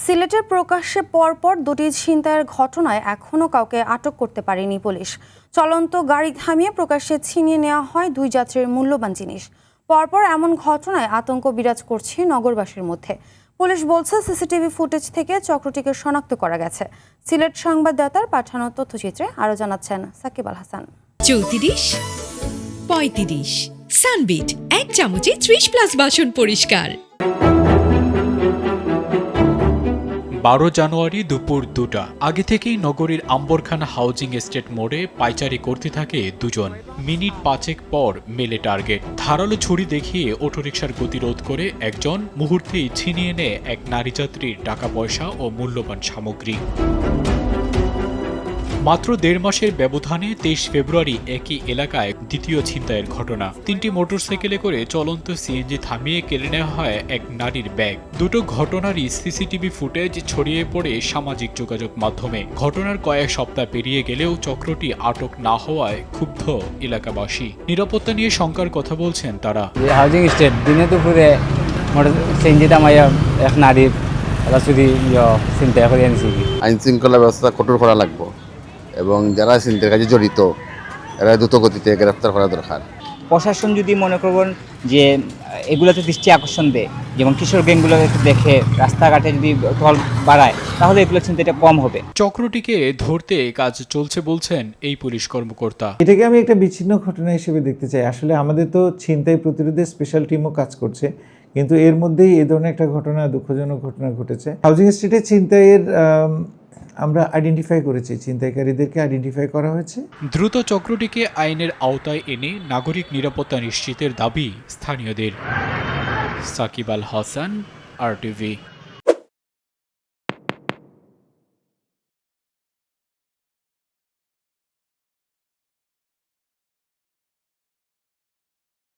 সিলেটে প্রকাশ্যে পরপর দুটি ছিনতাইয়ের ঘটনায় এখনও কাউকে আটক করতে পারেনি পুলিশ। চলন্ত গাড়ি থামিয়ে প্রকাশ্যে ছিনিয়ে নেওয়া হয় দুই যাত্রীর মূল্যবান জিনিস। পরপর এমন ঘটনায় আতঙ্ক বিরাজ করছে নগরবাসীর মধ্যে। পুলিশ বলছে সিসিটিভি ফুটেজ থেকে চক্রটিকে শনাক্ত করা গেছে। সিলেট সংবাদদাতার পাঠানো তথ্যচিত্রে আরও জানাচ্ছেন সাকিব আল হাসান। 34, 35 সানবিট 1 চামচে 30+ বাসন পরিষ্কার। 12 জানুয়ারি দুপুর 2টা আগে থেকেই নগরীর আম্বরখানা হাউজিং এস্টেট মোড়ে পাইচারি করতে থাকে দুজন। মিনিট 5 পর মেলে টার্গেট। ধারালো ছুরি দেখিয়ে অটোরিকশার গতিরোধ করে একজন মুহূর্তেই ছিনিয়ে নেয় এক নারী যাত্রীর টাকা পয়সা ও মূল্যবান সামগ্রী। মাত্র 1.5 মাসের ব্যবধানে 23 ফেব্রুয়ারি একই এলাকায় দ্বিতীয় ছিনতাইয়ের ঘটনা। 3টি মোটরসাইকেলে করে চলন্ত সিএনজি থামিয়ে কেড়ে নেওয়া হয় এক নারীর ব্যাগ। দুটো ঘটনারই সিসিটিভি ফুটেজ ছড়িয়ে পড়ে সামাজিক যোগাযোগ মাধ্যমে। ঘটনার কয়েক সপ্তাহ পেরিয়ে গেলেও চক্রটি আটক না হওয়ায় ক্ষুব্ধ এলাকাবাসী। নিরাপত্তা নিয়ে শঙ্কার কথা বলছেন তারা। হাউজিং স্টেট দিনে দুপুরে সিএনজি থামাইয়া এক নারীর ছিনতাই করে আনছি। আইন শৃঙ্খলা ব্যবস্থা কঠোর করা লাগবে এবং যারা ছিনতাইয়ের কাজে জড়িত এরা দ্রুত গতিতে গ্রেফতার করা দরকার। প্রশাসন যদি মনে করবেন যে এগুলোতে দৃষ্টি আকর্ষণ দেয়, যেমন কিশোর গ্যাংগুলো দেখে রাস্তাঘাটে যদি টহল বাড়ায়, তাহলে এগুলো ছিনতাইটা কম হবে। চক্রটিকে ধরতে কাজ চলছে বলছেন এই পুলিশ কর্মকর্তা। এটাকে আমি একটা বিচ্ছিন্ন ঘটনা হিসেবে দেখতে চাই। আসলে আমাদের তো ছিনতাই প্রতিরোধে স্পেশাল টিমও কাজ করছে, কিন্তু এর মধ্যেই এই ধরনের একটা ঘটনা, দুঃখজনক ঘটনা ঘটেছে। হাউজিং স্টেটে ছিনতাইয়ের আমরা আইডেন্টিফাই করেছি, ছিনতাইকারীদেরকে আইডেন্টিফাই করা হয়েছে। দ্রুত চক্রটিকে আইনের আওতায় এনে নাগরিক নিরাপত্তা নিশ্চিতের দাবি স্থানীয়দের। সাকিব আল হাসান, RTV।